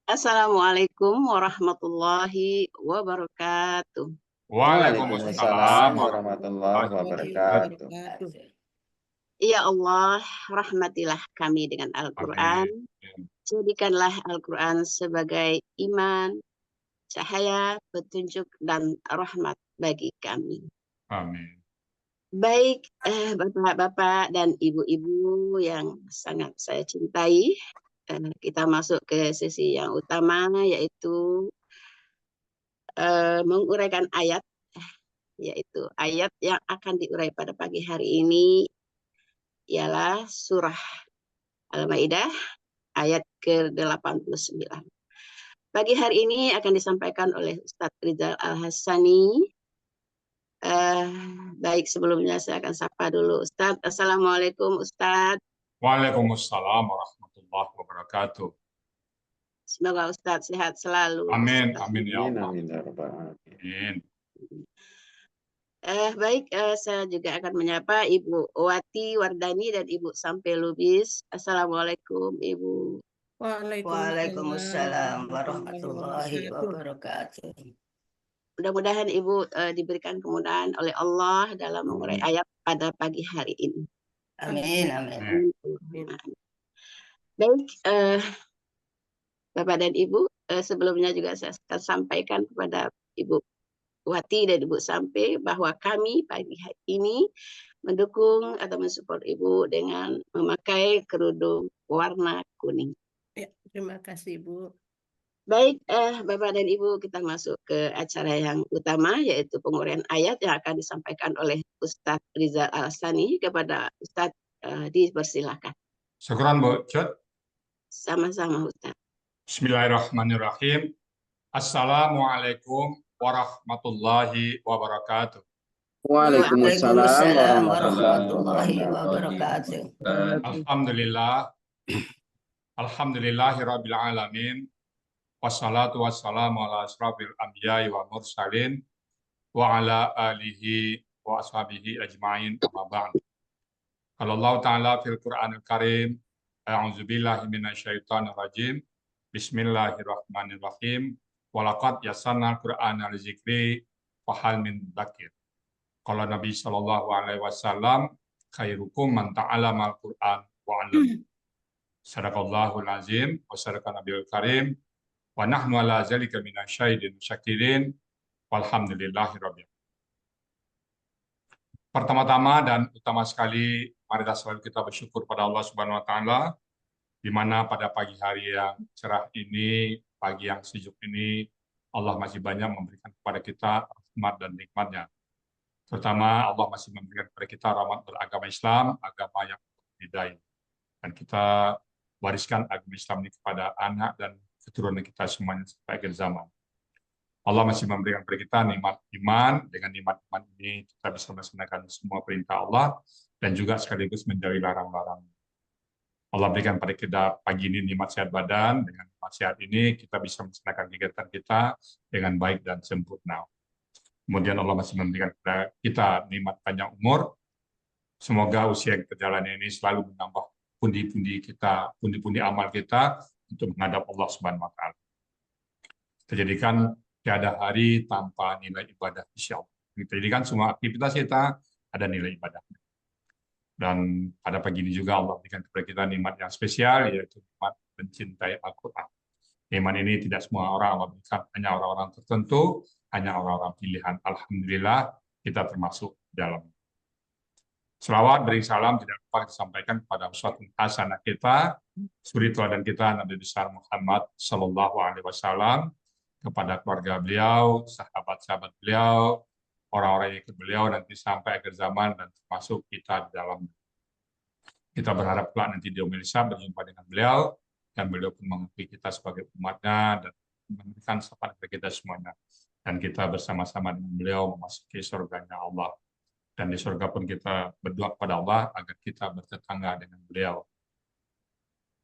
Assalamualaikum warahmatullahi wabarakatuh. Waalaikumsalam Waalaikumsalam warahmatullahi warahmatullahi wabarakatuh. wabarakatuh. Ya Allah, rahmatilah kami dengan Al-Quran. Amin. Jadikanlah Al-Quran sebagai iman, cahaya, petunjuk, dan rahmat bagi kami. Amin. Baik, bapak-bapak dan ibu-ibu yang sangat saya cintai, kita masuk ke sesi yang utama, yaitu menguraikan ayat, yaitu ayat yang akan diurai pada pagi hari ini ialah surah Al-Maidah ayat ke-89. Pagi hari ini akan disampaikan oleh Ustadz Rizal Al-Hassani. Baik, sebelumnya saya akan sapa dulu Ustadz. Assalamualaikum Ustadz. Waalaikumsalam warahmatullahi wabarakatuh. Semoga Ustadz sehat selalu. Amin. Ustadz. Amin ya Amin Allah. amin ya rabbal alamin. Amin. Baik, saya juga akan menyapa Ibu Wati Wardani dan Ibu Sampai Lubis. Assalamualaikum Ibu. Waalaikumsalam warahmatullahi wabarakatuh. Mudah-mudahan Ibu diberikan kemudahan oleh Allah dalam mengurai ayat pada pagi hari ini. Amin, amin. Baik, Bapak dan Ibu, sebelumnya juga saya akan sampaikan kepada Ibu Wati dan Ibu Sampai bahwa kami pagi hari ini mendukung atau mensupport Ibu dengan memakai kerudung warna kuning. Ya, terima kasih Bu. Baik, Bapak dan Ibu, kita masuk ke acara yang utama, yaitu penguraian ayat yang akan disampaikan oleh Ustadz Rizal Al-Hassani. Kepada Ustadz, dipersilakan. Syukran Bu Cut. Sama-sama Ustadz. Bismillahirrahmanirrahim. Assalamualaikum warahmatullahi wabarakatuh. Waalaikumsalam warahmatullahi wabarakatuh. Alhamdulillah. Alhamdulillahirabbil alamin. Wassalatu wassalamu ala asrafil anbiya'i wa mursalin wa ala alihi wa ashabihi ajma'in amma ba'd. Qala Allah Ta'ala fil Qur'anil Karim, a'udzubillahi minasyaitonir rajim. Bismillahirrahmanirrahim. Walaqad yassarnal Qur'ana lizikri fahal min dzakir. Qala Nabi sallallahu alaihi wasallam, khairukum man ta'allamal Qur'an wa 'allama. Sadaqallahul azim wa sadaqa nabiyul karim. Wa nahnu ala zalika minasyahidin syakirin walhamdulillahirabbil. Pertama-tama dan utama sekali, marilah selalu kita bersyukur pada Allah Subhanahu wa taala, di mana pada pagi hari yang cerah ini, pagi yang sejuk ini, Allah masih banyak memberikan kepada kita rahmat dan nikmat-Nya. Terutama Allah masih memberikan kepada kita rahmat beragama Islam, agama yang berbeda. Dan kita wariskan agama Islam ini kepada anak dan keturunan kita semuanya sampai akhir zaman. Allah masih memberikan kepada kita nikmat iman. Dengan nikmat iman ini kita bisa melaksanakan semua perintah Allah dan juga sekaligus menjauhi larang-larang. Allah berikan pada kita pagi ini nikmat sehat badan. Dengan nikmat sehat ini kita bisa melaksanakan kegiatan kita dengan baik dan sempurna. Kemudian Allah masih memberikan kepada kita nikmat panjang umur. Semoga usia yang berjalan ini selalu menambah pundi-pundi kita, pundi-pundi amal kita untuk menghadap Allah Subhanahu wa taala. Kita jadikan tiada hari tanpa nilai ibadah insya Allah. Kita jadikan semua aktivitas kita ada nilai ibadahnya. Dan pada pagi ini juga Allah berikan kepada kita nikmat yang spesial, yaitu nikmat mencintai Al-Quran. Nikmat ini tidak semua orang Allah berikan, hanya orang-orang tertentu, hanya orang-orang pilihan. Alhamdulillah kita termasuk dalam. Selawat beri salam tidak lupa disampaikan kepada uswatun hasanah kita, suri teladan kita Nabi besar Muhammad Sallallahu Alaihi Wasallam, kepada keluarga beliau, sahabat-sahabat beliau, orang-orang yang ikut beliau nanti sampai akhir zaman dan termasuk kita di dalam. Kita berharap kelak nanti di yaumil hisab berjumpa dengan beliau dan beliau pun mengakui kita sebagai umatnya dan memberikan syafaat kepada kita semuanya. Dan kita bersama-sama dengan beliau memasuki surganya Allah. Dan di surga pun kita berdoa kepada Allah agar kita bertetangga dengan beliau.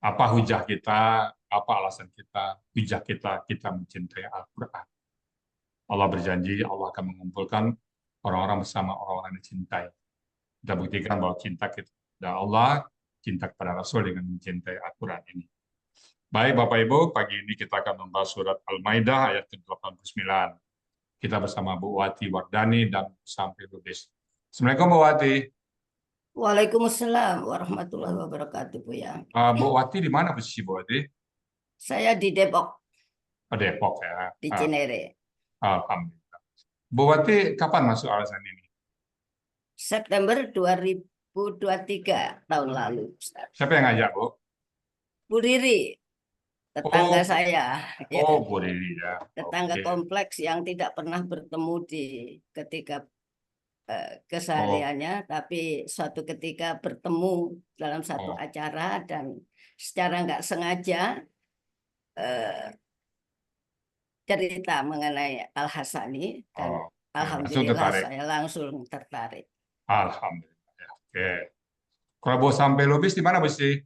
Apa hujah kita, apa alasan kita, hujah kita mencintai Al-Quran. Allah berjanji Allah akan mengumpulkan orang-orang bersama orang-orang yang dicintai. Kita buktikan bahwa cinta kita kepada Allah, cinta kepada Rasul dengan mencintai Al-Quran ini. Baik Bapak Ibu, pagi ini kita akan membahas surat Al-Maidah ayat ke-89. Kita bersama Bu Wati Wardani dan Sampai Lubis. Assalamualaikum Bu Wati. Waalaikumsalam warahmatullahi wabarakatuh, Buya. Bu Wati di mana posisi Bu Wati? Saya di Depok, Oh, Depok ya. di Cinere. Alhamdulillah. Bu Wati kapan masuk alasan ini? September 2023 tahun lalu, Ustaz. Siapa yang ngajak Bu? Bu Riri, tetangga Oh, saya, ya, oh Bu Riri ya. tetangga Oke. kompleks yang tidak pernah bertemu di ketika Oh, kesehariannya, tapi suatu ketika bertemu dalam satu oh, acara dan secara nggak sengaja eh, cerita mengenai Al-Hasani dan oh. Oke. Langsung alhamdulillah tertarik. saya langsung tertarik. Alhamdulillah. Ya. Oke. Kalau Bu Sampai Lubis di mana Bu sih?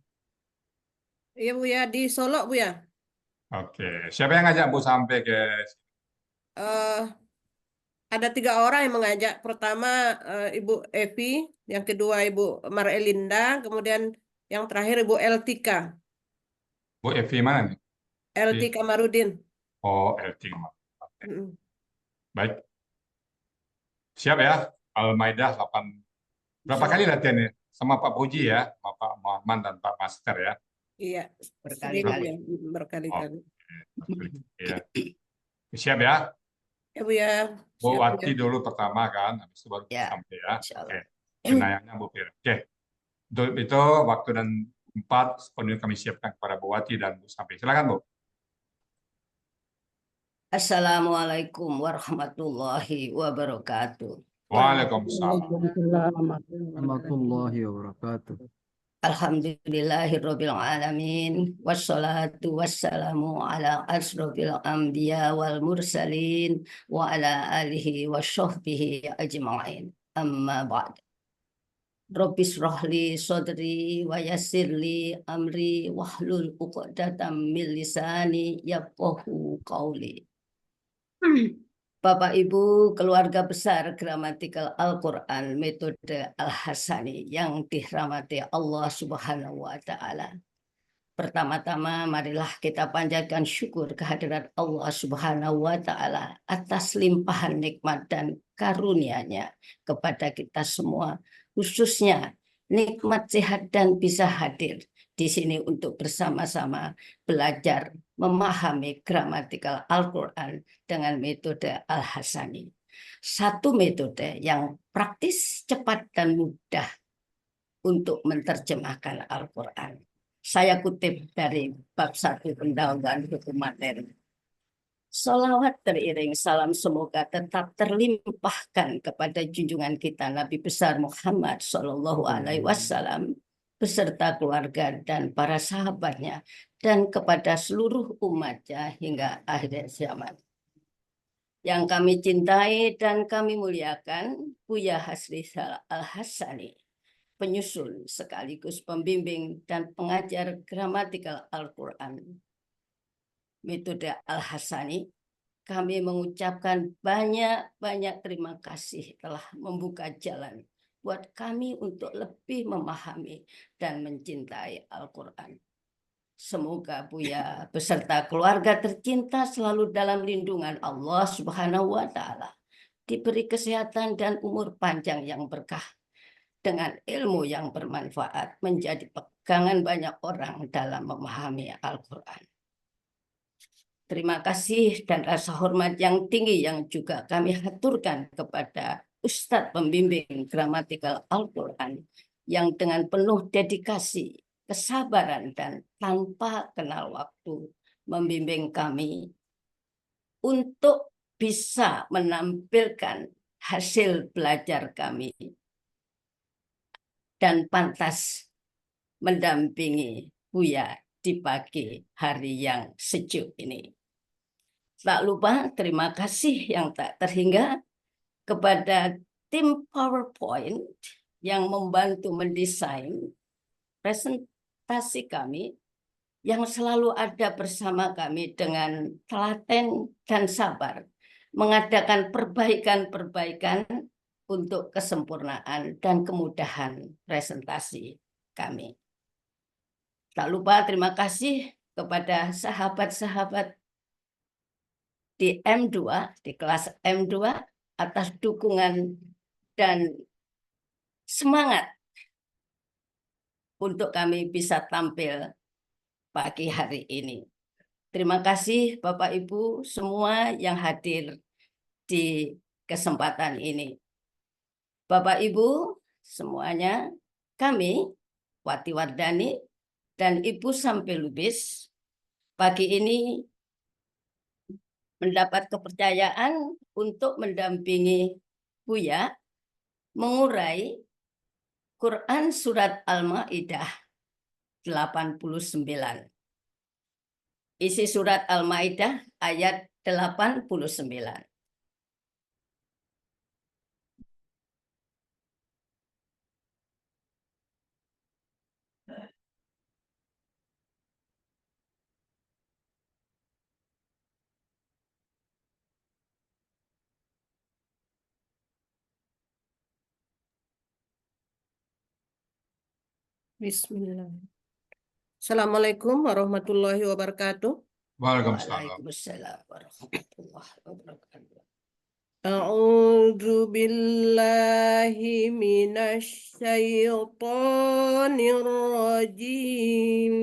Iya Bu ya, di Solo Bu ya. Oke. Siapa yang ngajak Bu Sampai ke Eh, ada 3 orang yang mengajak. Pertama Ibu Evi, yang kedua Ibu Marelinda, kemudian yang terakhir Ibu Eltika, Bu Evi mana nih? Elti Kamarudin. Oh, LT. Oke. Mm. Baik. Siap ya. Al-Maidah 8. Berapa Insya kali Allah. latihan ya? Sama Pak Puji ya, sama Pak Muhammad dan Pak Master ya. Iya, sering Berkali-kali. ya, berkali-kali. Ya. Siap ya. Ya Bu ya, Bu siap Bu Wati ya. dulu pertama kan, habis itu baru Bu Ya, Sampai ya. insya Oke. Allah. Penayangnya Bu Fir. Oke. Untuk itu waktu dan tempat sepenuhnya kami siapkan kepada Bu Wati dan Bu Sampai. Silakan Bu. Assalamualaikum warahmatullahi wabarakatuh. Waalaikumsalam. warahmatullahi wabarakatuh. Alhamdulillahirabbil alamin wassalatu wassalamu ala asrofil anbiya wal mursalin wa ala alihi washabbihi ajma'in. Amma ba'd. Rabbis rohli sodri wa yassirli amri wahlul uqdatam min lisani yafqahu qawli. Bapak Ibu keluarga besar Gramatikal Al-Quran metode Al-Hasani yang dirahmati Allah Subhanahu wa Ta'ala. Pertama-tama marilah kita panjatkan syukur kehadirat Allah Subhanahu wa Ta'ala atas limpahan nikmat dan karunia-Nya kepada kita semua, khususnya nikmat sehat dan bisa hadir di sini untuk bersama-sama belajar memahami gramatikal Al-Quran dengan metode Al-Hasani. Satu metode yang praktis, cepat, dan mudah untuk menerjemahkan Al-Quran. Saya kutip dari bab 1 pendahuluan hukum materi. Salawat teriring salam semoga tetap terlimpahkan kepada junjungan kita Nabi besar Muhammad SAW beserta keluarga dan para sahabatnya dan kepada seluruh umatnya hingga akhir zaman. Yang kami cintai dan kami muliakan, Buya Hasri Al-Hasani, penyusun sekaligus pembimbing dan pengajar gramatikal Al-Quran metode Al-Hasani, kami mengucapkan banyak-banyak terima kasih telah membuka jalan buat kami untuk lebih memahami dan mencintai Al-Quran. Semoga Buya beserta keluarga tercinta selalu dalam lindungan Allah Subhanahu wa Ta'ala, diberi kesehatan dan umur panjang yang berkah, dengan ilmu yang bermanfaat menjadi pegangan banyak orang dalam memahami Al-Quran. Terima kasih dan rasa hormat yang tinggi yang juga kami haturkan kepada Ustadz Pembimbing Gramatikal Al-Quran yang dengan penuh dedikasi, kesabaran, dan tanpa kenal waktu membimbing kami untuk bisa menampilkan hasil belajar kami dan pantas mendampingi Buya di pagi hari yang sejuk ini. Tak lupa terima kasih yang tak terhingga kepada tim PowerPoint yang membantu mendesain presentasi kami, yang selalu ada bersama kami dengan telaten dan sabar mengadakan perbaikan-perbaikan untuk kesempurnaan dan kemudahan presentasi kami. Tak lupa terima kasih kepada sahabat-sahabat di M2, di kelas M2 atas dukungan dan semangat untuk kami bisa tampil pagi hari ini. Terima kasih Bapak Ibu semua yang hadir di kesempatan ini. Bapak Ibu semuanya, kami Wati Wardani dan Ibu Sampai Lubis pagi ini mendapat kepercayaan untuk mendampingi Buya mengurai Quran Surat Al-Ma'idah 89. Isi Surat Al-Ma'idah ayat 89. Bismillah. Assalamualaikum warahmatullahi wabarakatuh. Waalaikumsalam. Waalaikumsalam warahmatullahi wabarakatuh. A'udzu billahi minasy syaithanir rajim.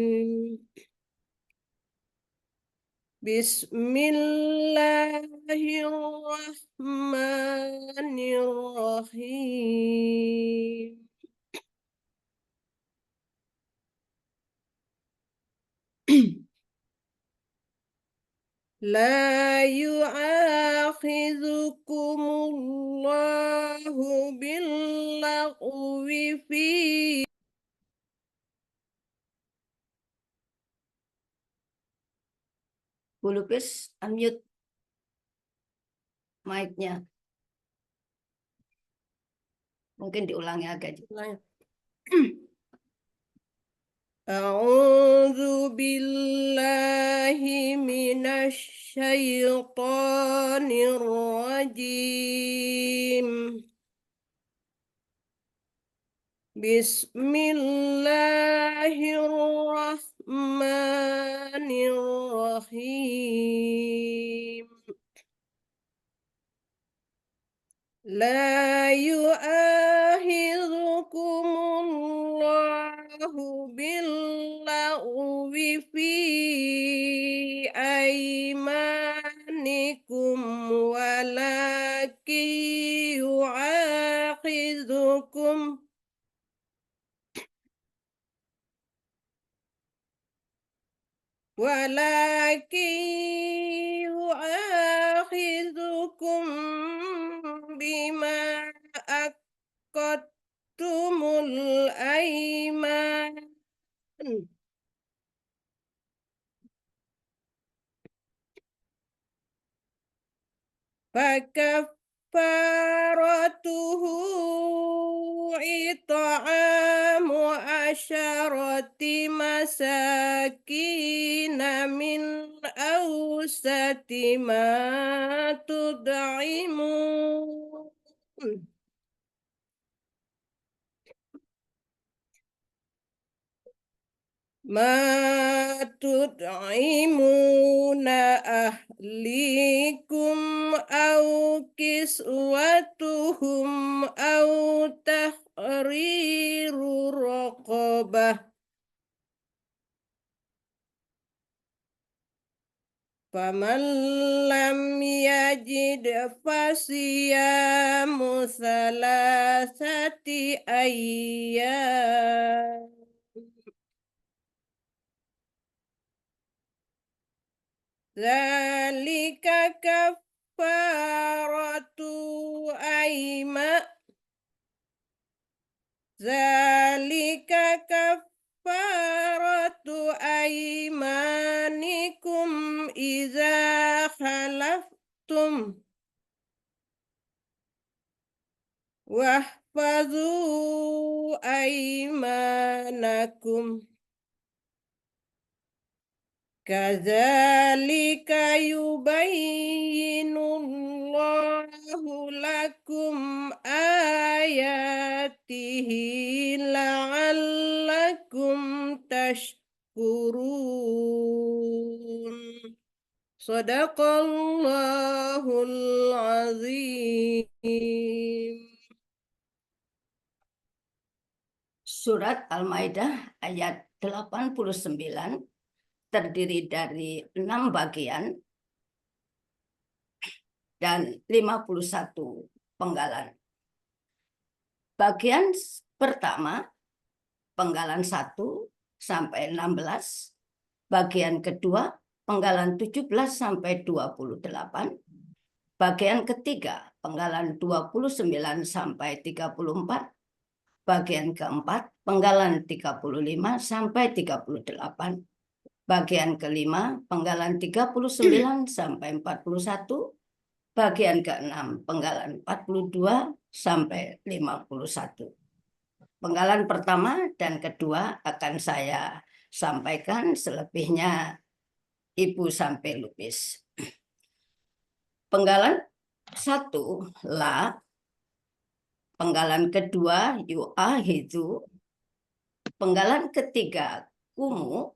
Bismillahirrahmanirrahim. لا يؤاخذكم الله باللغو في Bu Lupis, unmute mic-nya. Mungkin diulangi agak. أعوذ بالله من الشيطان الرجيم بسم الله الرحمن الرحيم لا يؤاخذكم الله باللغو في أيمانكم ولكن يؤاخذكم بما عقدتم الأيمان فكفارته إطعام 10 مساكين من أوسط ما تطعمون ما تطعمون أهليكم أو كسوتهم أو تحرير رقبة فمن لم يجد فصيام 3 أيام ذلك كفارة أيمان ذلك كفارة أيمانكم إذا حلفتم واحفظوا أيمانكم كذلك يبين الله لكم آياته لعلكم تشكرون tashkurun. Sadaqallahul azim. Surat Al-Maidah ayat 89 terdiri dari 6 bagian dan 51 penggalan. Bagian pertama, penggalan 1 sampai 16. Bagian kedua, penggalan 17 sampai 28. Bagian ketiga, penggalan 29 sampai 34. Bagian keempat, penggalan 35 sampai 38. Bagian kelima, penggalan 39 sampai 41. Bagian keenam, penggalan 42 sampai 51. Penggalan pertama dan kedua akan saya sampaikan, selebihnya Ibu sampai lupis. Penggalan 1, la. Penggalan kedua, yu'ahidu. Penggalan ketiga, kumu.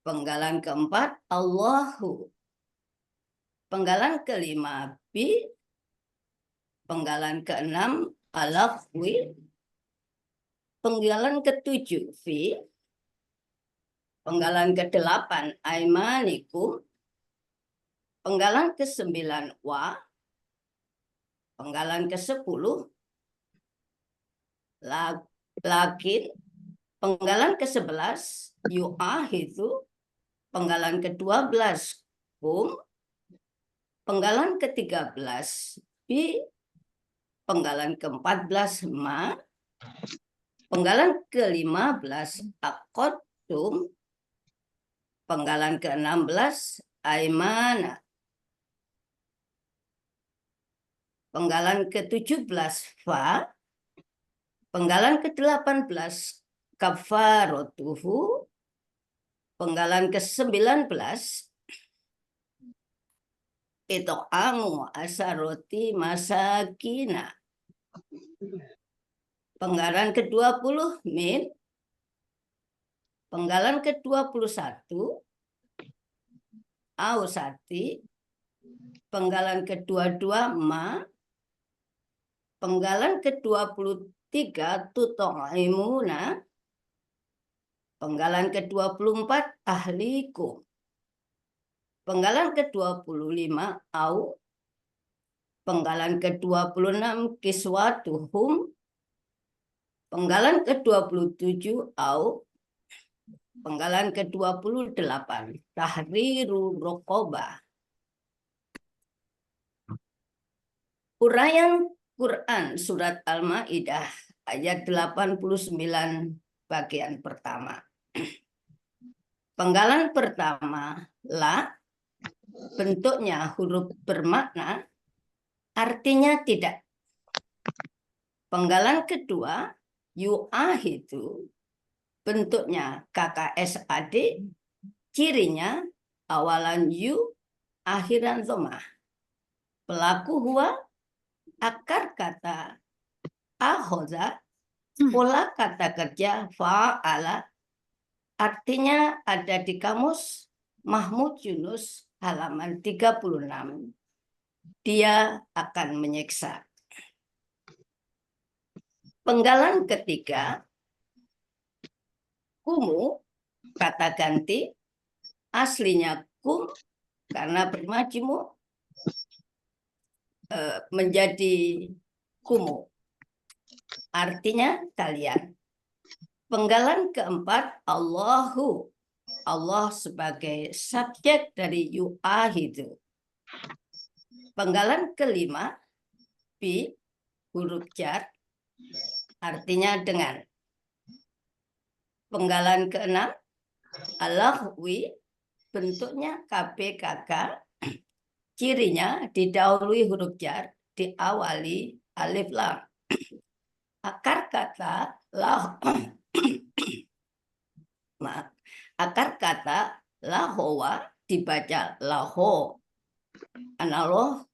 Penggalan keempat, Allahu. Penggalan kelima, bi. Penggalan keenam, alafwi. Penggalan ketujuh, fi. Penggalan kedelapan, aimanikum. Penggalan ke-9, wa. Penggalan ke-10, lakin. Penggalan ke-11, yu'ahidu. Penggalan ke-12, kum. Penggalan ke-13, bi. Penggalan ke-14, ma. Penggalan ke-15, aqadtum. Penggalan ke-16, aimana. Penggalan ke-17, fa. Penggalan ke-18, kafaratuhu. Penggalan ke-19, it'amu asaroti masakina. Penggalan ke-20, min. Penggalan ke-21, ausati. Penggalan ke-22, ma. Penggalan ke-23, tut'imuna. Penggalan ke-24, ahlikum. Penggalan ke-25, au. Penggalan ke-26, kiswatuhum. Penggalan ke-27, au. Penggalan ke-28, tahriru raqabah. Uraian Quran Surat Al-Maidah ayat 89 bagian pertama. Penggalan pertama, la. Bentuknya huruf bermakna, artinya tidak. Penggalan kedua, yu'ahidu. Bentuknya KKSAD, cirinya awalan yu, akhiran dhamma. Pelaku huwa, akar kata akhoza, pola kata kerja fa'ala, artinya ada di kamus Mahmud Yunus halaman 36. Dia akan menyiksa. Penggalan ketiga, kumu, kata ganti, aslinya kum, karena bermajmu menjadi kumu. Artinya kalian. Penggalan keempat, Allahu. Allah sebagai subjek dari yu'ahidu. Penggalan kelima, bi, huruf jar, artinya dengan. Penggalan keenam, alahwi, bentuknya KPKK, cirinya didahului huruf jar, diawali alif lam. Akar kata lah, akar kata lahowa dibaca laho. Analog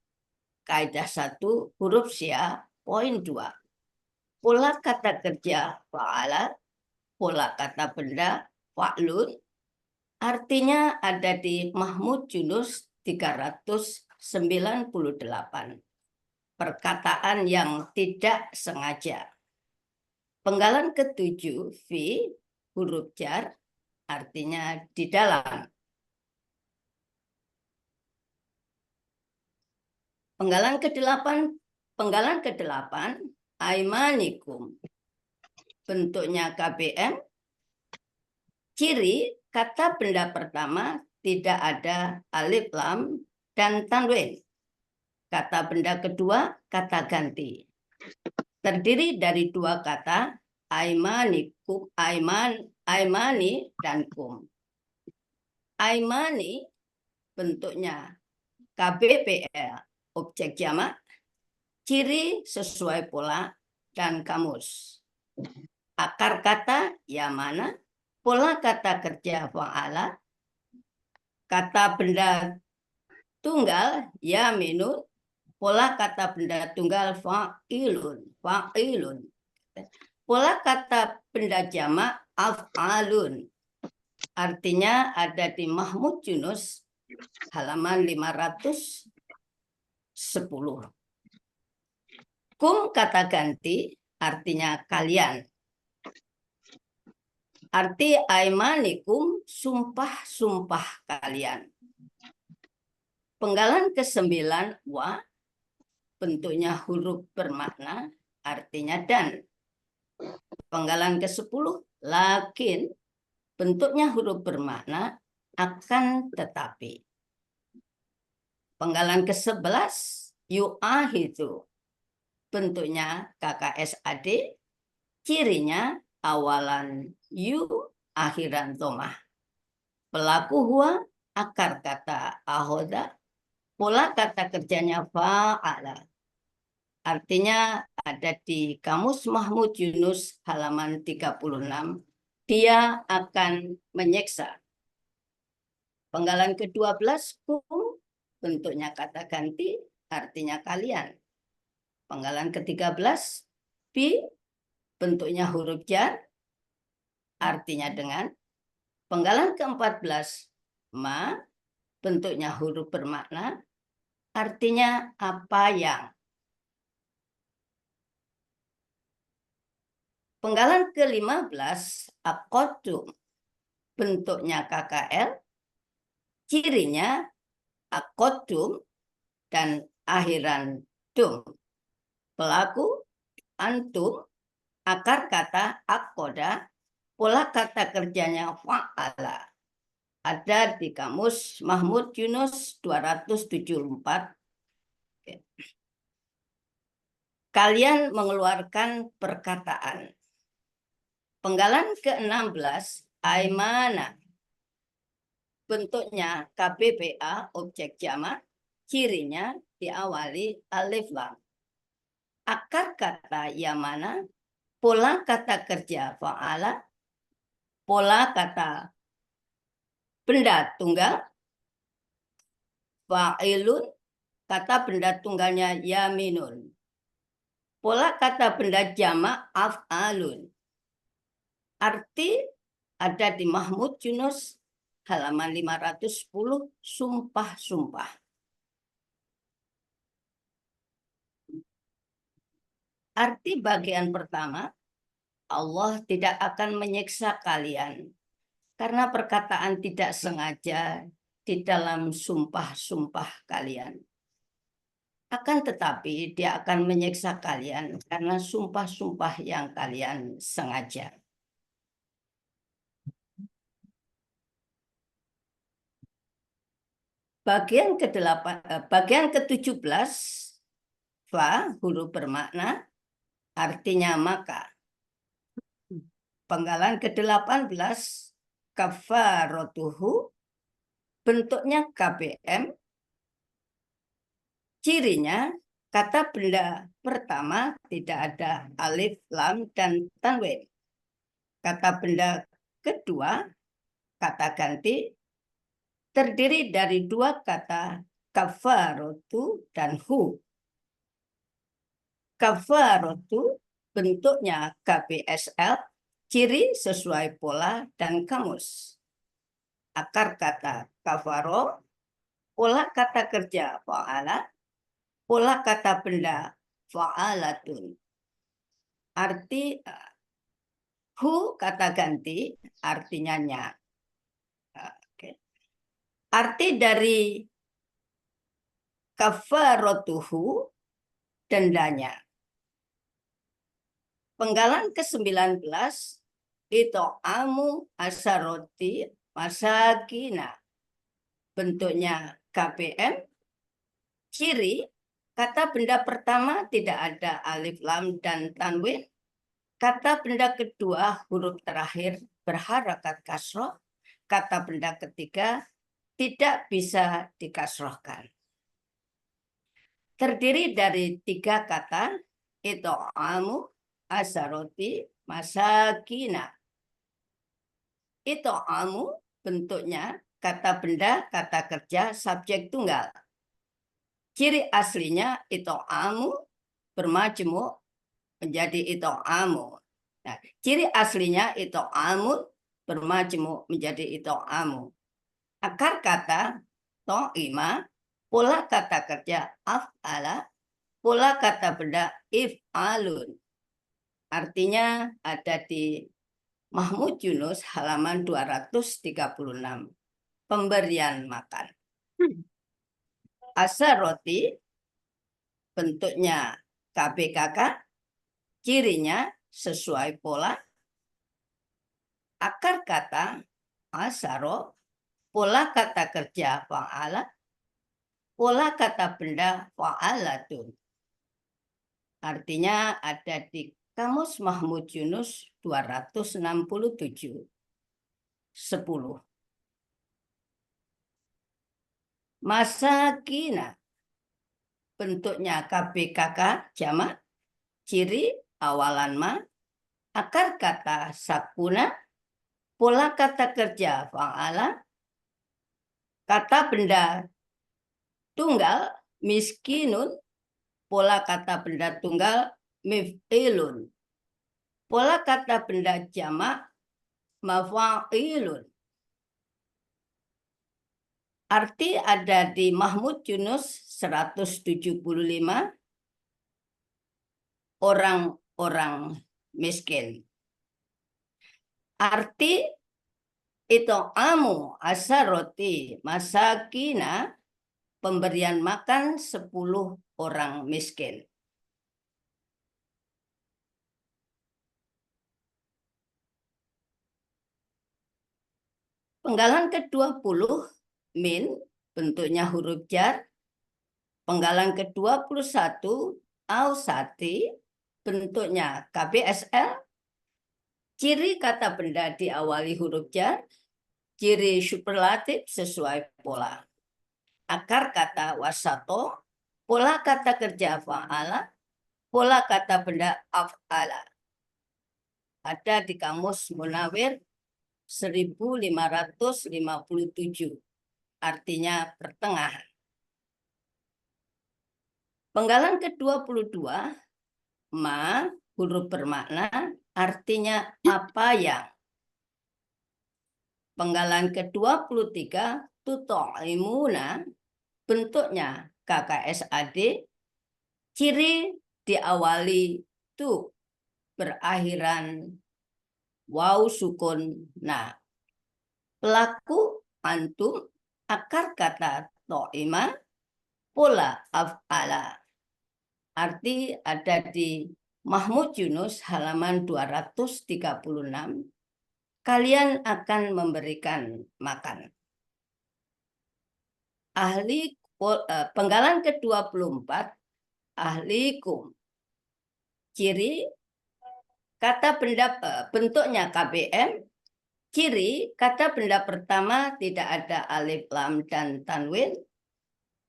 kaidah 1 huruf sya poin 2. Pola kata kerja fa'ala, pola kata benda fa'lun, artinya ada di Mahmud Yunus 398. Perkataan yang tidak sengaja. Penggalan ke-7 fi, huruf jar, artinya di dalam. Penggalan ke-8, aimanikum, bentuknya KBM. Ciri kata benda pertama tidak ada alif lam dan tanwin. Kata benda kedua kata ganti. Terdiri dari dua kata, aimanikum, aimani dan kum. Aimani bentuknya KBPL, objek jamak, ciri sesuai pola dan kamus. Akar kata yamana, pola kata kerja fa'ala, kata benda tunggal yaminun, pola kata benda tunggal fa'ilun, fa'ilun. Pola kata benda jamak af'alun. Artinya ada di Mahmud Yunus halaman 510. Kum kata ganti artinya kalian. Arti aimanikum, sumpah-sumpah kalian. Penggalan ke-9 wa, bentuknya huruf bermakna, artinya dan. Penggalan ke-10 lakin, bentuknya huruf bermakna akan tetapi. Penggalan ke-11 yu'ahidu, bentuknya KKSAD, cirinya awalan yu, akhiran tomah. Pelaku huwa, akar kata ahoda, pola kata kerjanya fa'ala. Artinya ada di Kamus Mahmud Yunus halaman 36. Dia akan menyiksa. Penggalan ke-12 kum, bentuknya kata ganti, artinya kalian. Penggalan ke-13 bi, bentuknya huruf jar, artinya dengan. Penggalan ke-14 ma, bentuknya huruf bermakna, artinya apa yang. Penggalan ke-15 akodum, bentuknya KKL, cirinya akodum dan akhiran dum. Pelaku antum, akar kata akoda, pola kata kerjanya fa'ala. Ada di Kamus Mahmud Yunus 274. Kalian mengeluarkan perkataan. Penggalan ke-16 aimana, bentuknya KBPA, objek jamak, cirinya diawali alif lam. Akar kata yamana, pola kata kerja fa'ala, pola kata benda tunggal, fa'ilun, kata benda tunggalnya yaminun. Pola kata benda jamak af'alun. Arti ada di Mahmud Yunus halaman 510, sumpah-sumpah. Arti bagian pertama, Allah tidak akan menyiksa kalian karena perkataan tidak sengaja di dalam sumpah-sumpah kalian. Akan tetapi dia akan menyiksa kalian karena sumpah-sumpah yang kalian sengaja. Bagian ke-17 fa, huruf bermakna, artinya maka. Penggalan ke-18 kafaratuhu, bentuknya KBM, cirinya kata benda pertama tidak ada alif, lam, dan tanwin. Kata benda kedua, kata ganti, terdiri dari dua kata kafaratu dan hu. Kafaratu bentuknya KBSL, Ciri sesuai pola dan kamus. Akar kata kafaro, pola kata kerja fa'ala, pola kata benda fa'alatun. Arti hu kata ganti artinya nya. Oke. Arti dari kafaratuhu dendanya. Penggalan ke-19 itu amu asaroti masakina. Bentuknya KPM. Ciri kata benda pertama tidak ada alif lam dan tanwin. Kata benda kedua huruf terakhir berharakat kasroh. Kata benda ketiga tidak bisa dikasrohkan. Terdiri dari 3 kata, itu amu, asaroti, masakina. Itu amu bentuknya kata benda, kata kerja, subjek tunggal. Ciri aslinya itu amu bermajmuk menjadi itu amu. Nah, ciri aslinya itu amu bermajmuk menjadi itu amu. Akar kata to'ima, pola kata kerja af'ala, pola kata benda if'alun. Artinya ada di Mahmud Yunus halaman 236. Pemberian makan. Asaroti bentuknya KBKK, cirinya sesuai pola. Akar kata asaro, pola kata kerja fa'ala, pola kata benda fa'alatun. Artinya ada di Kamus Mahmud Yunus 267. 10. Masakina bentuknya KBKK jamak, ciri awalan ma, akar kata sakuna, pola kata kerja fa'ala, kata benda tunggal miskinun, pola kata benda tunggal mif'ilun, pola kata benda jamak mafa'ilun. Arti ada di Mahmud Yunus 175, orang-orang miskin. Arti itu amu asaroti masakina, pemberian makan 10 orang miskin. Penggalan ke-20 min, bentuknya huruf jar. Penggalan ke-21 ausati, bentuknya KBSL. Ciri kata benda diawali huruf jar. Ciri superlatif sesuai pola. Akar kata wasato, pola kata kerja fa'ala, pola kata benda af'ala. Ada di Kamus Munawir 1557. Artinya pertengahan. Penggalan ke-22, ma, huruf bermakna, artinya apa yang. Penggalan ke-23, tuto'imuna, bentuknya KKSAD, ciri diawali tu, berakhiran waw sukun na. Pelaku antum, akar kata to'ima, pola af'ala. Arti ada di Mahmud Yunus halaman 236. Kalian akan memberikan makan. Penggalan ke-24, ahlikum. Ciri kata benda bentuknya KBM. Ciri kata benda pertama tidak ada alif lam dan tanwin.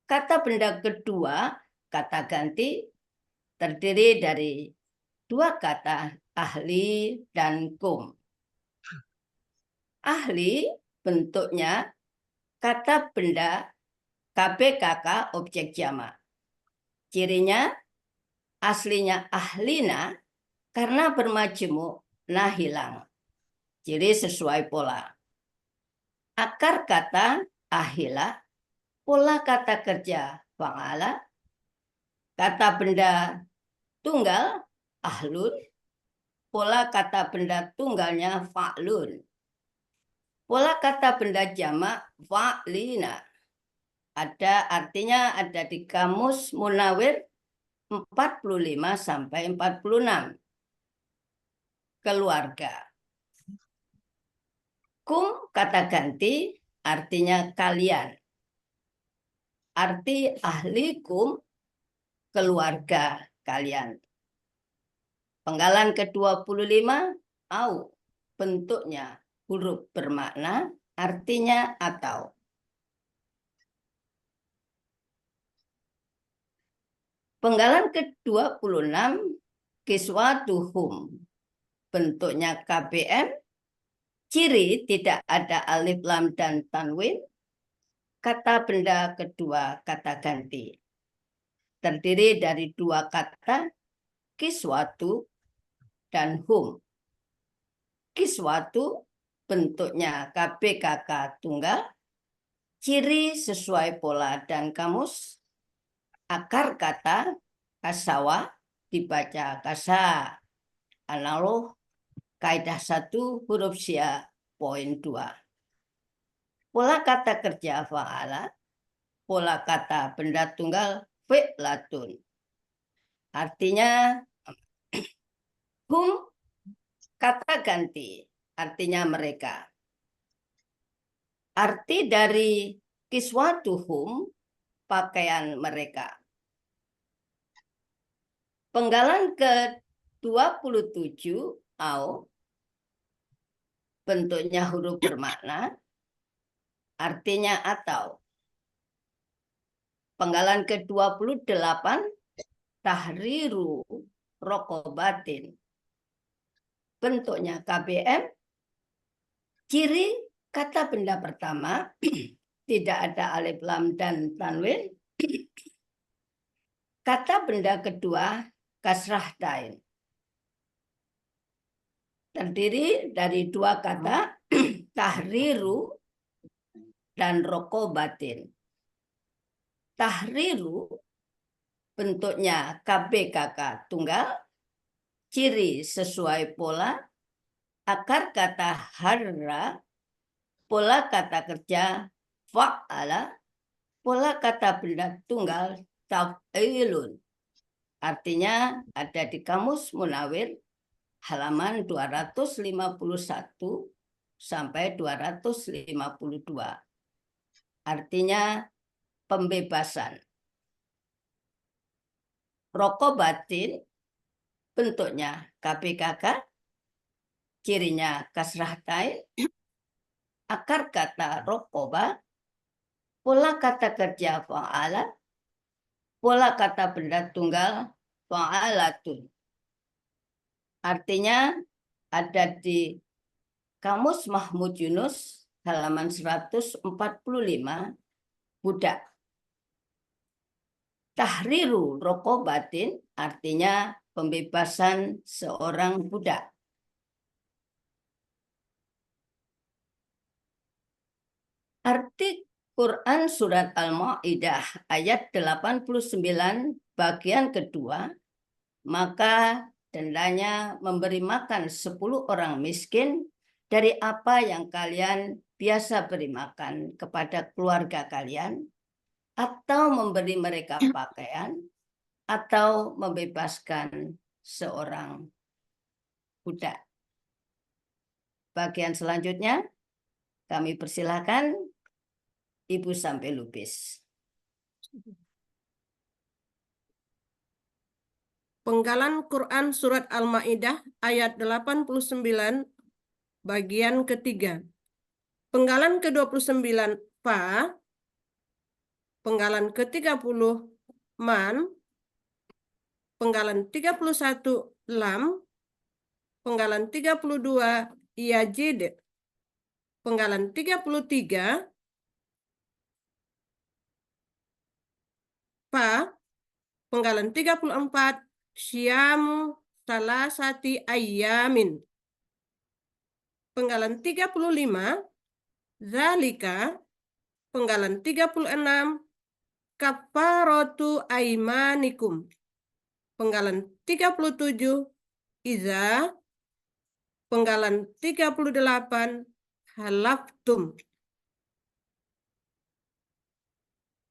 Kata benda kedua kata ganti terdiri dari 2 kata ahli dan kum. Ahli bentuknya kata benda KBKK objek jamak. Cirinya aslinya ahlina karena bermajmuk nah hilang. ciri sesuai pola. Akar kata ahila, pola kata kerja fa'ala, kata benda tunggal ahlun, pola kata benda tunggalnya fa'lun, pola kata benda jamak fa'lina. Artinya ada di kamus Munawir 45 sampai 46. Keluarga. Kum kata ganti artinya kalian. Arti ahlikum keluarga kalian. Penggalan ke-25 au bentuknya huruf bermakna artinya atau. Penggalan ke-26 kiswatuhum bentuknya KBM. Ciri tidak ada alif lam dan tanwin. Kata benda kedua kata ganti. Terdiri dari dua kata kiswatu dan hum. Kiswatu bentuknya KBKK tunggal. Ciri sesuai pola dan kamus. Akar kata kasawa dibaca kasa. Analog kaidah 1 huruf sya poin 2. Pola kata kerja fa'ala, pola kata benda tunggal fi'latun. Artinya hum kata ganti, artinya mereka. Arti dari kiswatuhum pakaian mereka. Penggalan ke-27 au bentuknya huruf bermakna artinya atau. Penggalan ke-28 tahriru rokobatin bentuknya KBM. Ciri kata benda pertama tidak ada alif lam dan tanwin. Kata benda kedua kasrah tain. Terdiri dari dua kata tahriru dan rokobatin. Tahriru bentuknya KBKK tunggal. Ciri sesuai pola. Akar kata harra, pola kata kerja fa'ala, pola kata benda tunggal taf'ilun. Artinya ada di kamus Munawir halaman 251 sampai 252. Artinya pembebasan. Rokobatin bentuknya KBKK, cirinya kasrah tain. Akar kata rokoba, pola kata kerja fa'ala, pola kata benda tunggal fa'alatun. Artinya ada di Kamus Mahmud Yunus halaman 145 budak. Tahriru rokobatin artinya pembebasan seorang budak. Arti Quran Surat Al-Ma'idah ayat 89 bagian kedua, maka dendanya memberi makan 10 orang miskin dari apa yang kalian biasa beri makan kepada keluarga kalian, atau memberi mereka pakaian, atau membebaskan seorang budak. Bagian selanjutnya kami persilakan Ibu Sampai Lubis. Penggalan Quran Surat Al-Ma'idah ayat 89 bagian ketiga. Penggalan ke-29 fa, penggalan ke-30 man, penggalan 31 lam, penggalan 32 yajid, penggalan 33 fa, penggalan 34 syamu salasati ayyamin, penggalan 35, zalika, penggalan 36, kafaratu aimanikum, penggalan 37, iza, penggalan 38, halaftum,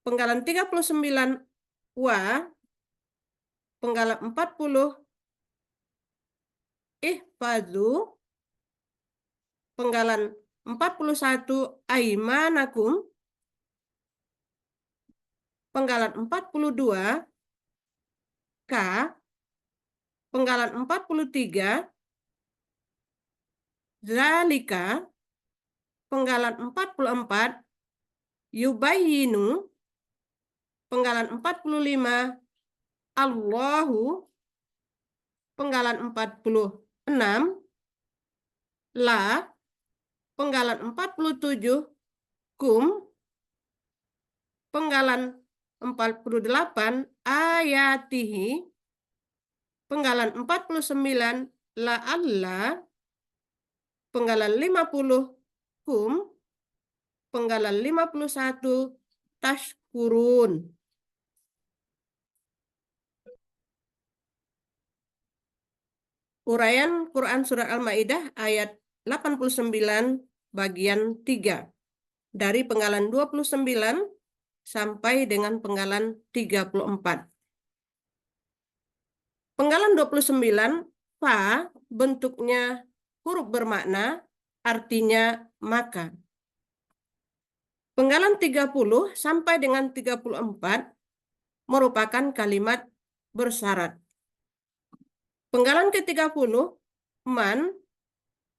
penggalan 39, wa, penggalan 40, ihfazu, penggalan 41, aimanakum, penggalan 42, ka, penggalan 43, zalika, penggalan 44, yubayyinu, penggalan 45, Allahu, penggalan 46, la, penggalan 47, kum, penggalan 48, ayatihi, penggalan 49, la'alla, penggalan 50, kum, penggalan 51, tashkurun. Uraian Quran Surat Al-Maidah ayat 89 bagian 3 dari penggalan 29 sampai dengan penggalan 34. Penggalan 29, fa, bentuknya huruf bermakna, artinya maka. Penggalan 30 sampai dengan 34 merupakan kalimat bersyarat. Penggalan ke-30, man,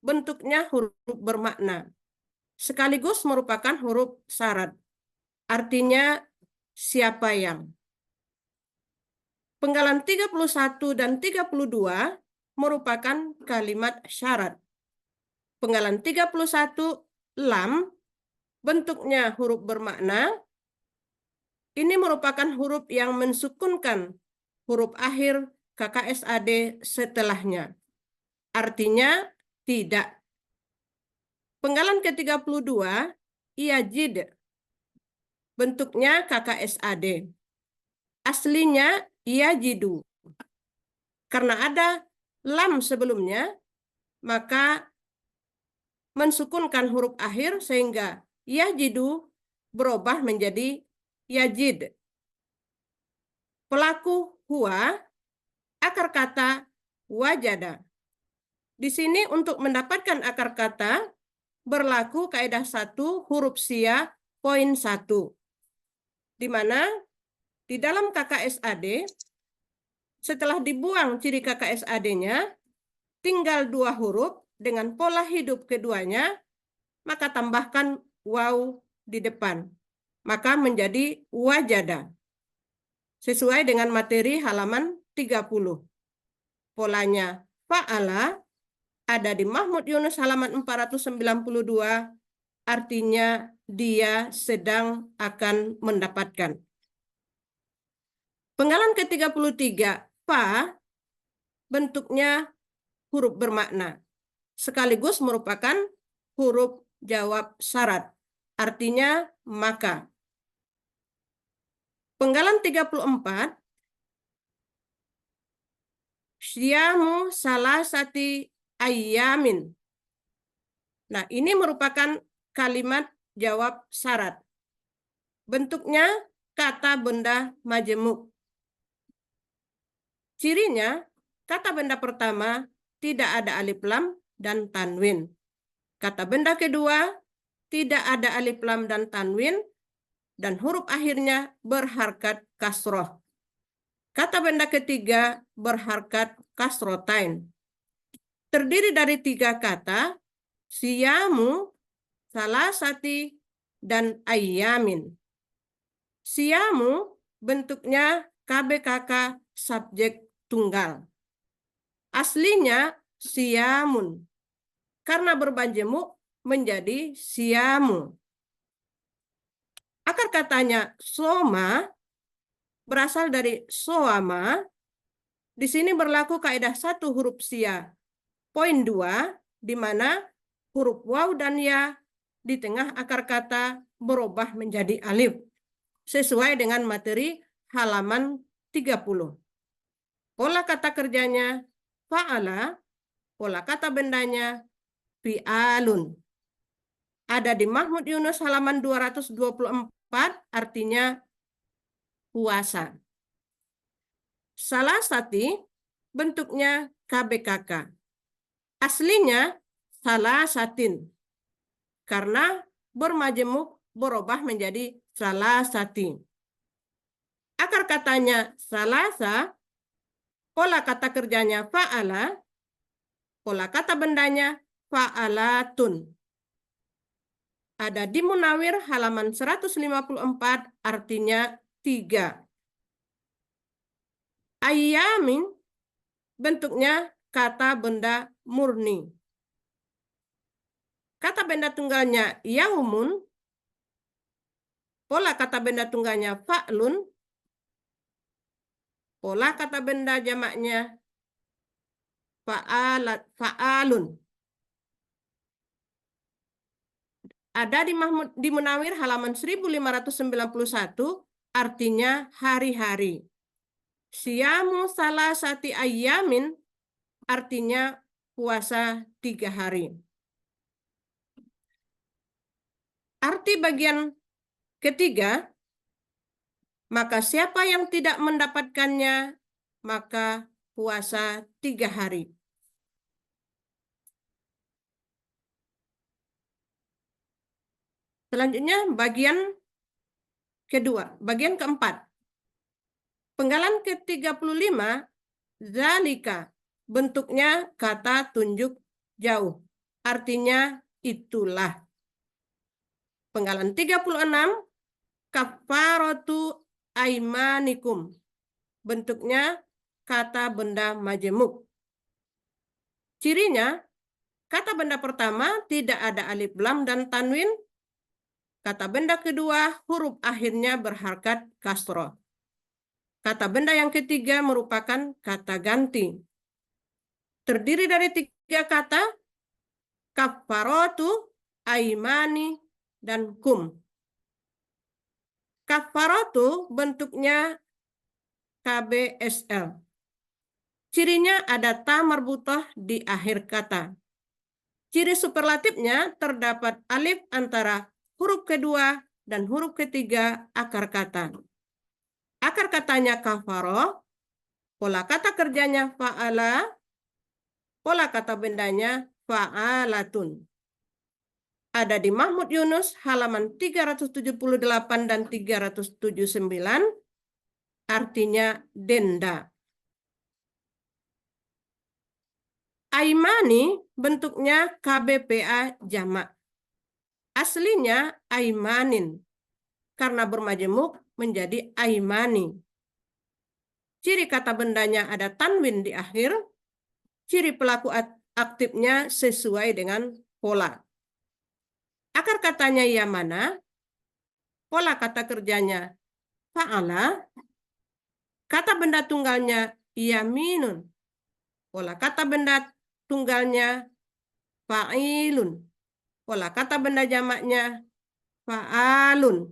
bentuknya huruf bermakna, sekaligus merupakan huruf syarat, artinya siapa yang. Penggalan 31 dan 32 merupakan kalimat syarat. Penggalan 31, lam, bentuknya huruf bermakna, ini merupakan huruf yang mensukunkan huruf akhir KKSAD setelahnya. Artinya tidak. Penggalan ke-32, yajid, bentuknya KKSAD. Aslinya yajidu. Karena ada lam sebelumnya, maka mensukunkan huruf akhir sehingga yajidu berubah menjadi yajid. Pelaku huwa, akar kata wajada. Di sini untuk mendapatkan akar kata berlaku kaidah 1 huruf sia poin 1. Di mana di dalam KKSAD setelah dibuang ciri KKSAD-nya tinggal 2 huruf dengan pola hidup keduanya, maka tambahkan waw di depan. Maka menjadi wajada. Sesuai dengan materi halaman 30. Polanya fa'ala ada di Mahmud Yunus halaman 492, artinya dia sedang akan mendapatkan. Penggalan ke-33, fa, bentuknya huruf bermakna, sekaligus merupakan huruf jawab syarat, artinya maka. Penggalan 34, syiamu salasati ayyamin. Nah, ini merupakan kalimat jawab syarat. Bentuknya kata benda majemuk. Cirinya, kata benda pertama tidak ada alif lam dan tanwin. Kata benda kedua tidak ada alif lam dan tanwin, dan huruf akhirnya berharkat kasroh. Kata benda ketiga berharkat kasrotain. Terdiri dari 3 kata, siyamu, salasati, dan ayyamin. Siyamu bentuknya KBKK subjek tunggal. Aslinya siyamun. Karena berbanjemuk menjadi siyamu. Akar katanya soma berasal dari soama. Di sini berlaku kaidah 1 huruf sia. Poin 2, di mana huruf waw dan ya di tengah akar kata berubah menjadi alif, sesuai dengan materi halaman 30. Pola kata kerjanya fa'ala, pola kata bendanya fi'alun. Ada di Mahmud Yunus halaman 224, artinya puasa. Salasati bentuknya KBKK. Aslinya salasatin. Karena bermajemuk berubah menjadi salasati. Akar katanya salasa, pola kata kerjanya fa'ala, pola kata bendanya fa'alatun. Ada di Munawir halaman 154, artinya 3. Ayyamin bentuknya kata benda murni. Kata benda tunggalnya yaumun, pola kata benda tunggalnya fa'lun, pola kata benda jamaknya fa'alun. Ada di Munawir halaman 1591, artinya hari-hari. Siyamu salasati ayyamin, artinya puasa 3 hari. Arti bagian ketiga, maka siapa yang tidak mendapatkannya, maka puasa 3 hari. Selanjutnya bagian kedua, bagian keempat. Penggalan ke-35, zalika, bentuknya kata tunjuk jauh, artinya itulah. Penggalan 36, kafaratu aimanikum, bentuknya kata benda majemuk. Cirinya, kata benda pertama tidak ada alif lam dan tanwin. Kata benda kedua huruf akhirnya berharkat kasroh. Kata benda yang ketiga merupakan kata ganti. Terdiri dari 3 kata, kafaratu, aimani, dan kum. Kafaratu bentuknya KBSL. Cirinya ada ta marbutah di akhir kata. Ciri superlatifnya terdapat alif antara huruf kedua dan huruf ketiga akar kata. Akar katanya kafaro, pola kata kerjanya fa'ala, pola kata bendanya fa'alatun. Ada di Mahmud Yunus halaman 378 dan 379, artinya denda. Aimani bentuknya KBPA jamak. Aslinya aimanin, karena bermajemuk menjadi aimani. Ciri kata bendanya ada tanwin di akhir. Ciri pelaku aktifnya sesuai dengan pola. Akar katanya yamana, pola kata kerjanya fa'ala, kata benda tunggalnya yaminun, pola kata benda tunggalnya fa'ilun, pola kata benda jamaknya fa'alun.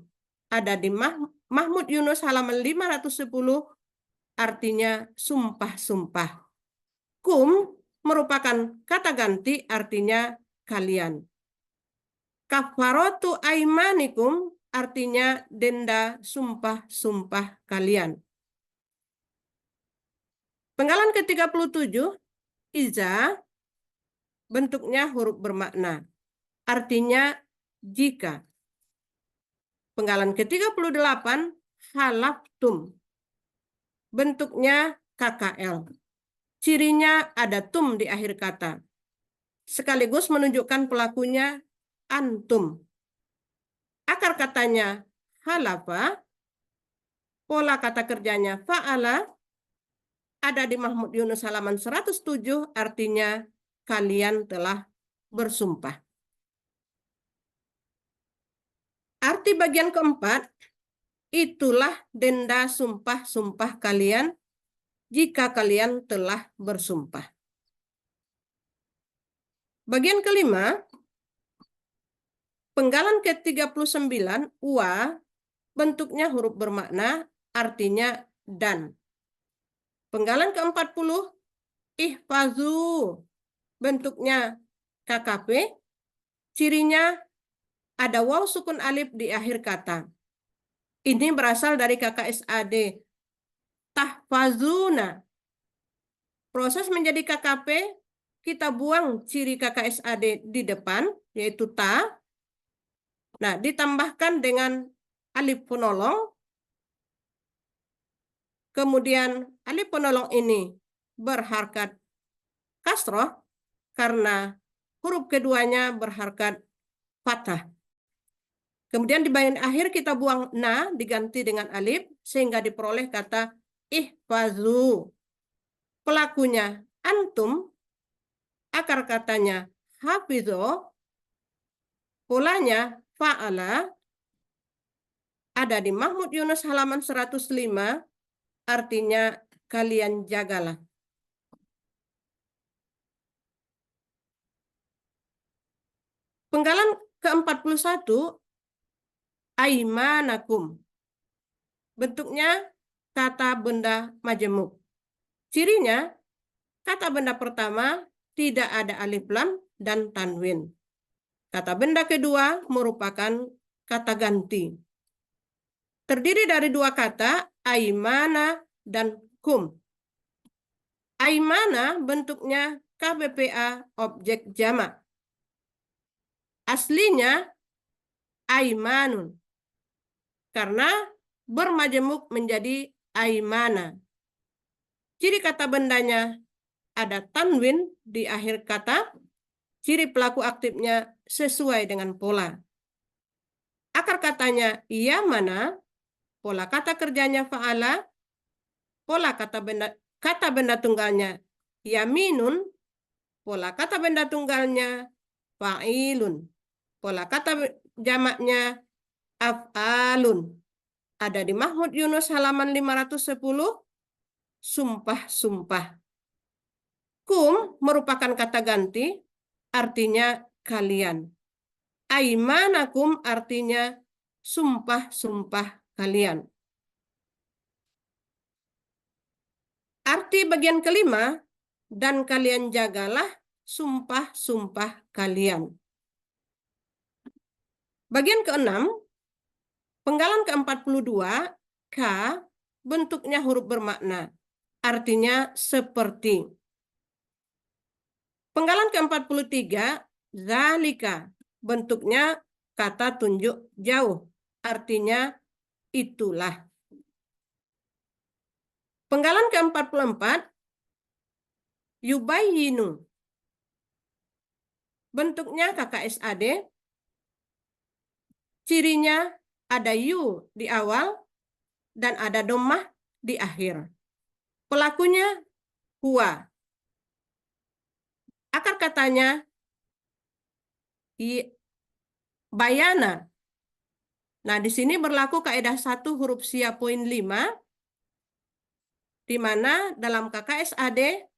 Ada di Mahmud Yunus halaman 510, artinya sumpah-sumpah. Kum merupakan kata ganti, artinya kalian. Kafaratu aimanikum artinya denda sumpah-sumpah kalian. Penggalan ke-37, iza bentuknya huruf bermakna, artinya jika. Penggalan ke-38, halaftum, bentuknya KKL. Cirinya ada tum di akhir kata, sekaligus menunjukkan pelakunya antum. Akar katanya halafa, pola kata kerjanya fa'ala, ada di Mahmud Yunus halaman 107, artinya kalian telah bersumpah. Arti bagian keempat, itulah denda sumpah-sumpah kalian jika kalian telah bersumpah. Bagian kelima, Penggalan ke-39, wa, bentuknya huruf bermakna, artinya dan. Penggalan ke-40, ihfazu, bentuknya KKP, cirinya ada waw sukun alif di akhir kata. Ini berasal dari KKSAD. Tahfazuna. Proses menjadi KKP, kita buang ciri KKSAD di depan, yaitu ta. Nah, ditambahkan dengan alif penolong. Kemudian alif penolong ini berharkat kasroh karena huruf keduanya berharkat fathah. Kemudian di bagian akhir kita buang na diganti dengan alif sehingga diperoleh kata ihfazu. Pelakunya antum, akar katanya hafizo, polanya fa'ala, ada di Mahmud Yunus halaman 105, artinya kalian jagalah. Penggalan ke-41, aimanakum. Bentuknya kata benda majemuk. Cirinya, kata benda pertama tidak ada alif lam dan tanwin. Kata benda kedua merupakan kata ganti. Terdiri dari dua kata, aimana dan kum. Aimana bentuknya KBPA objek jamak. Aslinya aimanun. Karena bermajemuk menjadi aimana. Ciri kata bendanya ada tanwin di akhir kata. Ciri pelaku aktifnya sesuai dengan pola. Akar katanya iya mana, pola kata kerjanya fa'ala, pola kata benda tunggalnya yaminun, pola kata benda tunggalnya fa'ilun, pola kata jamaknya af'alun. Ada di Mahmud Yunus halaman 510, sumpah-sumpah. Kum merupakan kata ganti, artinya kalian. Aimanakum artinya sumpah-sumpah kalian. Arti bagian kelima, dan kalian jagalah sumpah-sumpah kalian. Bagian keenam, penggalan ke-42, K, bentuknya huruf bermakna, artinya seperti. Penggalan ke-43, zalika, bentuknya kata tunjuk jauh, artinya itulah. Penggalan ke-44, yubayyinu, bentuknya KKSAD, cirinya ada yu di awal dan ada dhammah di akhir. Pelakunya huwa. Akar katanya bayana. Nah, di sini berlaku kaidah 1 huruf sia poin 5, di mana dalam KKSAD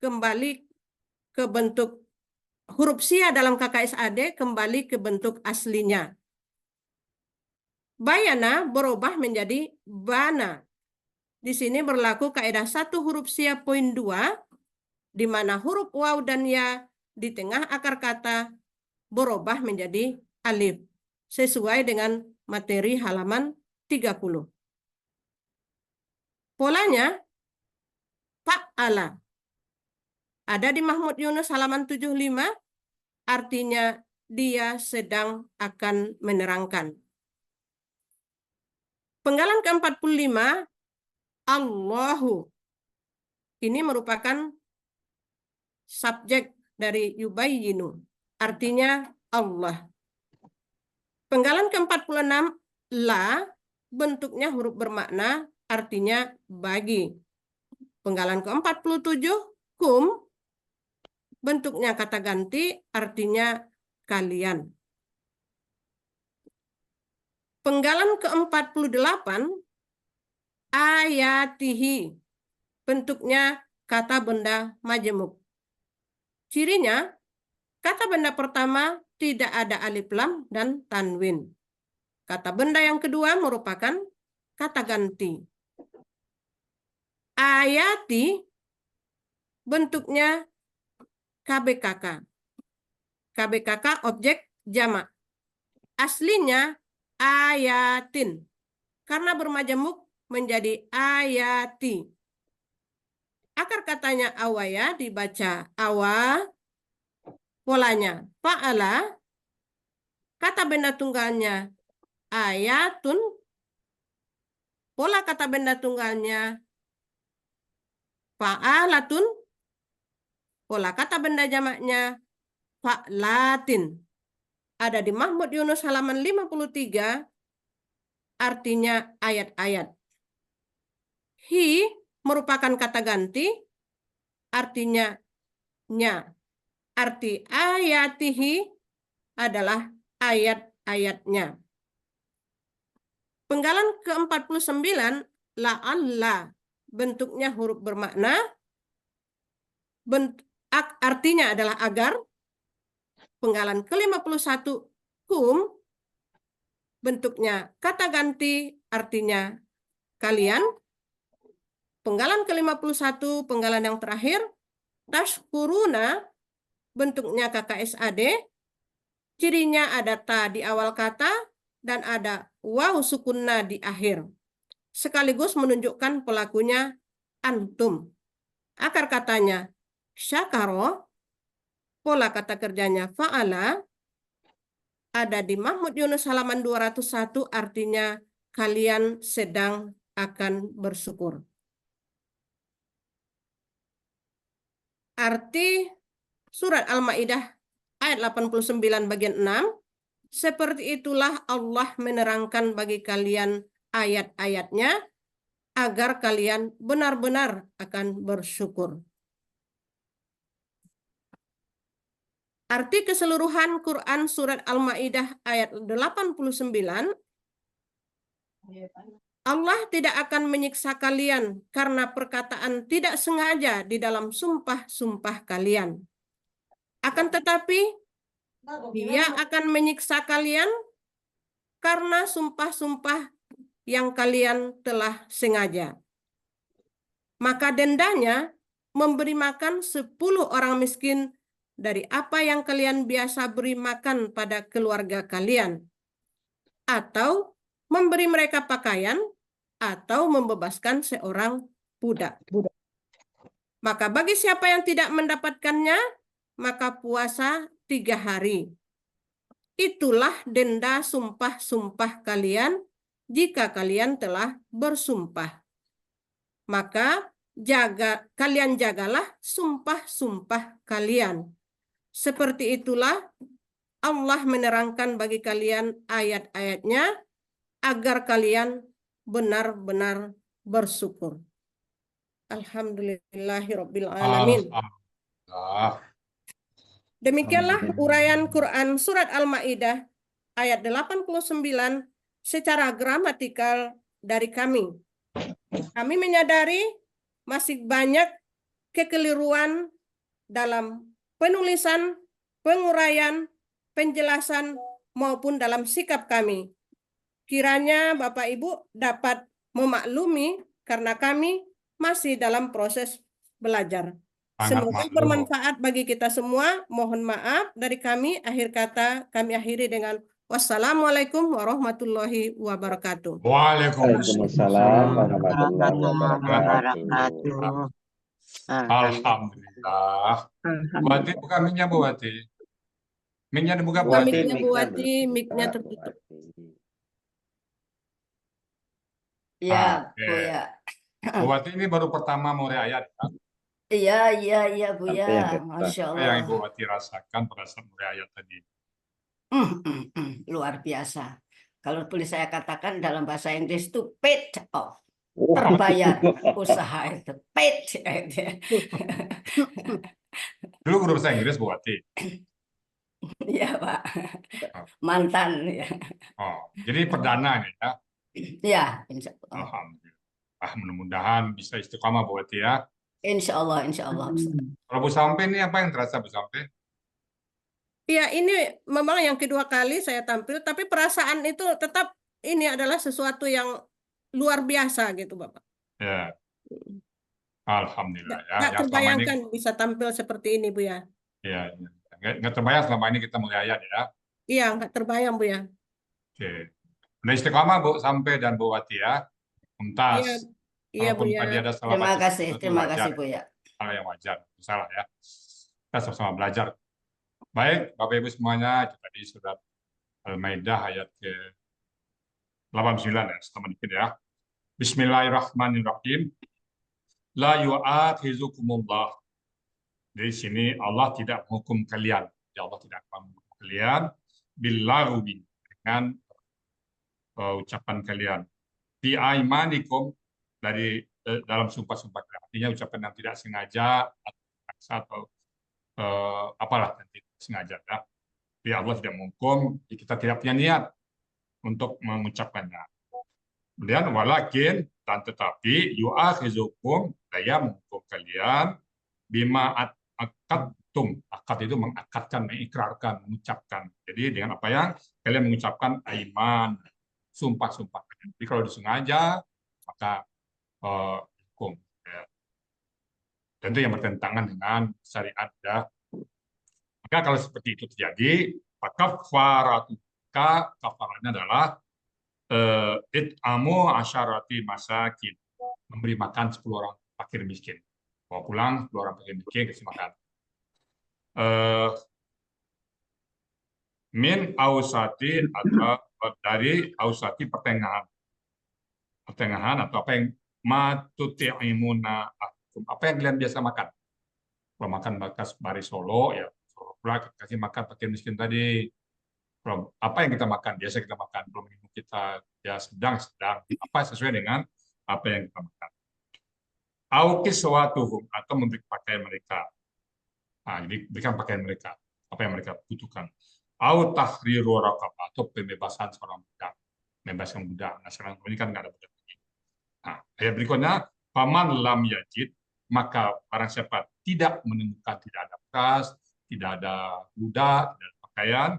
kembali ke bentuk huruf sia dalam KKSAD kembali ke bentuk aslinya. Bayana berubah menjadi bana. Di sini berlaku kaidah 1 huruf sia poin 2, di mana huruf waw dan ya di tengah akar kata berubah menjadi alif, sesuai dengan materi halaman 30. Polanya, fa'ala. Ada di Mahmud Yunus halaman 75, artinya dia sedang akan menerangkan. Penggalan ke-45, Allahu. Ini merupakan subjek dari yubayyinu, artinya Allah. Penggalan ke-46, la, bentuknya huruf bermakna, artinya bagi. Penggalan ke-47, kum, bentuknya kata ganti, artinya kalian. Penggalan ke-48, ayatihi, bentuknya kata benda majemuk. Cirinya, kata benda pertama tidak ada alif lam dan tanwin. Kata benda yang kedua merupakan kata ganti. Ayati bentuknya KBKK. KBKK objek jamak. Aslinya ayatin. Karena bermajemuk menjadi ayati. Akar katanya awaya dibaca awa. Polanya fa'ala. Kata benda tunggalnya ayatun. Pola kata benda tunggalnya fa'alatun. Pola kata benda jamaknya fa'latin. Ada di Mahmud Yunus halaman 53, artinya ayat-ayat. Hi merupakan kata ganti, artinya nya. Arti ayatihi adalah ayat-ayatnya. Penggalan ke-49, la'alla, bentuknya huruf bermakna, artinya adalah agar. Penggalan ke-51, kum, bentuknya kata ganti, artinya kalian. Penggalan ke-51, penggalan yang terakhir, tashkuruna, bentuknya KKSAD, cirinya ada ta di awal kata dan ada waw sukunna di akhir. Sekaligus menunjukkan pelakunya antum. Akar katanya syakaro, pola kata kerjanya fa'ala, ada di Mahmud Yunus halaman 201, artinya kalian sedang akan bersyukur. Arti surat Al-Maidah ayat 89 bagian 6, seperti itulah Allah menerangkan bagi kalian ayat-ayatnya agar kalian benar-benar akan bersyukur. Arti keseluruhan Quran surat Al-Maidah ayat 89, Allah tidak akan menyiksa kalian karena perkataan tidak sengaja di dalam sumpah-sumpah kalian. Akan tetapi, Dia akan menyiksa kalian karena sumpah-sumpah yang kalian telah sengaja. Maka dendanya memberi makan 10 orang miskin dari apa yang kalian biasa beri makan pada keluarga kalian, atau memberi mereka pakaian, atau membebaskan seorang budak. Maka bagi siapa yang tidak mendapatkannya, maka puasa 3 hari. Itulah denda sumpah-sumpah kalian jika kalian telah bersumpah. Maka kalian jagalah sumpah-sumpah kalian. Seperti itulah Allah menerangkan bagi kalian ayat-ayatnya agar kalian benar-benar bersyukur. Alhamdulillahirabbil alamin. Demikianlah uraian Quran surat Al-Maidah ayat 89 secara gramatikal dari kami. Kami menyadari masih banyak kekeliruan dalam penulisan, penguraian, penjelasan, maupun dalam sikap kami. Kiranya Bapak Ibu dapat memaklumi karena kami masih dalam proses belajar. Semoga bermanfaat bagi kita semua. Mohon maaf dari kami. Akhir kata kami akhiri dengan wassalamualaikum warahmatullahi wabarakatuh. Waalaikumsalam warahmatullahi wabarakatuh. Alhamdulillah. Bu Wati, buka mic-nya Bu Wati. Mic-nya dibuka Bu Wati. Mic-nya Bu Wati, mic-nya tertutup. Ya, Bu ya. Bu Wati ini baru pertama mau ayat kan? Iya Bu ya. Masya Apa yang Allah. Ibu Wati rasakan pada saat mulai ayat tadi? Luar biasa. Kalau boleh saya katakan dalam bahasa Inggris itu paid off. Terbayar usaha itu. Paid. Dulu guru bahasa Inggris Bu Wati. Iya Pak. Mantan ya. Oh, jadi perdana nih ya. Ya, insya Allah. Alhamdulillah. Mudah-mudahan bisa istiqamah Bu Wati ya. Insya Allah, insya Allah. Kalau Bu Sampai ini apa yang terasa Bu Sampai? Ya, ini memang yang kedua kali saya tampil, tapi perasaan itu tetap ini adalah sesuatu yang luar biasa gitu, Bapak. Ya, alhamdulillah ya. Nggak Yang selama ini terbayangkan bisa tampil seperti ini, Bu ya. ya, nggak terbayang selama ini kita mulai ayat ya. Iya, nggak terbayang, Bu ya. Oke. Udah istiqomah Bu sampai dan Bu Wati ya. Iya, Mumtaz. iya Bu Walaupun ya. tadi ada salah baca itu Terima wajar, kasih Bu ya. hal yang wajar, salah ya. Kita sama-sama belajar. Baik, Bapak Ibu semuanya, itu tadi surat Al-Maidah ayat ke-89 ya, sama dikit ya. Bismillahirrahmanirrahim. La yu'akhizukumullah. Di sini Allah tidak menghukum kalian. Ya Allah tidak akan menghukum kalian billaghwi, dengan ucapan kalian. Fi aimanikum, dari dalam sumpah-sumpah kalian. Artinya ucapan yang tidak sengaja atau apalah yang tidak sengaja ya. Tapi Allah tidak menghukum, kita tidak punya niat untuk mengucapkannya. Kemudian walakin, dan tetapi yu'akhizukum, saya menghukum kalian bima akadtum. Akad itu mengakadkan, mengikrarkan, mengucapkan. Jadi dengan apa yang kalian mengucapkan aiman, sumpah-sumpah. Jadi kalau disengaja maka hukum. Ya. Tentu yang bertentangan dengan syariat ya. Maka kalau seperti itu terjadi, maka kafarannya adalah it'amu asyarati masakin, memberi makan 10 orang fakir miskin. Bawa pulang 10 orang fakir miskin kasih makan. Min ausati, atau dari ausati pertengahan atau apa yang matuti'imuna, apa yang kalian biasa makan. Kalau makan bakas bari Solo ya Solo pula kasih makan fakir miskin tadi. Kalau apa yang kita makan biasa kita makan, kalau minum kita ya sedang apa sesuai dengan apa yang kita makan. Aukiswatuhum, atau memberi pakaian mereka. Nah, jadi berikan pakaian mereka, apa yang mereka butuhkan. Au tahriru raqabah, atau pembebasan seorang budak, membebaskan budak. Nah, sekarang ini kan nggak ada budak lagi. Nah, ayat berikutnya, faman lam yajid, maka barang siapa tidak menemukan, tidak ada beras, tidak ada budak, tidak ada pakaian,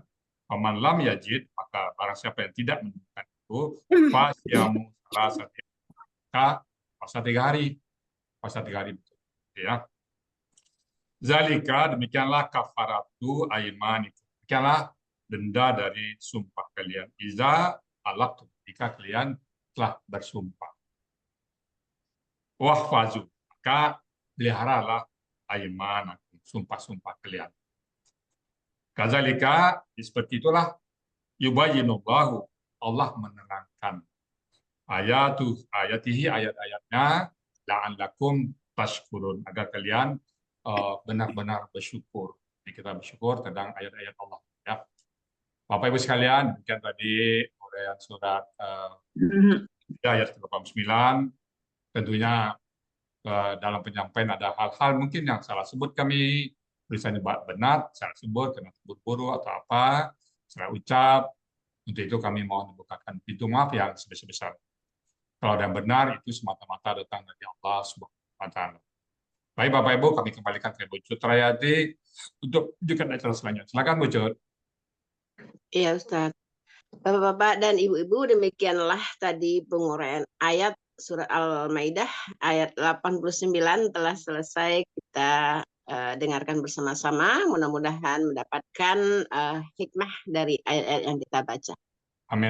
faman lam yajid, maka barang siapa yang tidak menemukan itu, fasyamu salasati, maka puasa 3 hari. Puasa 3 hari betul. Ya. Zalika, demikianlah kafaratu aimanikum. Demikianlah denda dari sumpah kalian. Iza alaqtum, jika kalian telah bersumpah. Wahfazu, maka peliharalah aimanakum, sumpah-sumpah kalian. Kazalika, seperti itulah yubayyinullahu, Allah menerangkan ayatihi, ayat-ayatnya, la'allakum tashkurun, agar kalian benar-benar bersyukur. Jadi kita bersyukur tentang ayat-ayat Allah. Ya. Bapak Ibu sekalian, demikian tadi uraian surat ayat 89. Tentunya dalam penyampaian ada hal-hal mungkin yang salah sebut kami, tulisannya benar, salah sebut, karena buru-buru atau apa, salah ucap. Untuk itu kami mohon membukakan pintu maaf yang sebesar-besar. Kalau ada yang benar, itu semata-mata datang dari Allah Subhanahu wa Ta'ala. Baik Bapak Ibu, kami kembalikan ke Bu Cut Rayati untuk lanjutkan acara selanjutnya. Silakan Bu Cut. Iya Ustaz. Bapak-bapak dan ibu-ibu, demikianlah tadi penguraian ayat surat Al-Maidah ayat 89 telah selesai kita dengarkan bersama-sama. Mudah-mudahan mendapatkan hikmah dari ayat-ayat yang kita baca.